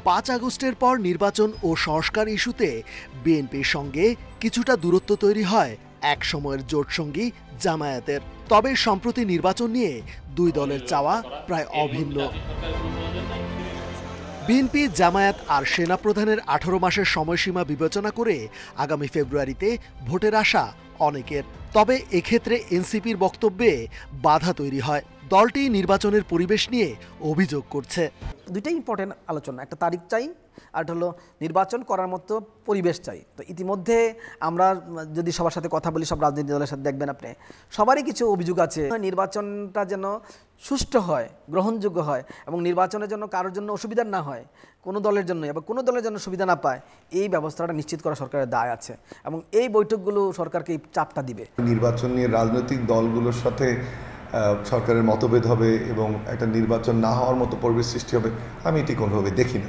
5 আগস্টের পর নির্বাচন ও সংস্কার ইস্যুতে বিএনপির সঙ্গে কিছুটা দূরত্ব তৈরি হয় এক সময়ের জোটসঙ্গী জামায়াতের। তবে সম্প্রতি নির্বাচন নিয়ে দুই দলের চাওয়া প্রায় অভিন্ন। বিএনপি, জামায়াত আর সেনাপ্রধানের 18 মাসের সময়সীমা বিবেচনা করে আগামী ফেব্রুয়ারিতে ভোটের আশা অনেকের। তবে এক্ষেত্রে এনসিপির বক্তব্যে বাধা তৈরি হয়। দলটি নির্বাচনের পরিবেশ নিয়ে অভিযোগ করছে। দুইটাই ইম্পর্টেন্ট আলোচনা, একটা তারিখ চাই আর হলো নির্বাচন করার মতো পরিবেশ চাই। তো ইতিমধ্যে আমরা যদি সবার সাথে কথা বলি, সব রাজনৈতিক দলের সাথে, দেখবেন আপনি সবারই কিছু অভিযোগ আছে। নির্বাচনটা যেন সুষ্ঠু হয়, গ্রহণযোগ্য হয় এবং নির্বাচনের জন্য কারোর জন্য অসুবিধা না হয়, কোনো দলের জন্য এবং কোনো দলের জন্য সুবিধা না পায়, এই ব্যবস্থাটা নিশ্চিত করা সরকারের দায় আছে এবং এই বৈঠকগুলো সরকারকে এই চাপটা দিবে। নির্বাচন নিয়ে রাজনৈতিক দলগুলোর সাথে সরকারের মতভেদ হবে এবং একটা নির্বাচন না হওয়ার মতো পরিবেশ সৃষ্টি হবে, আমি এটি কোনোভাবে দেখি না।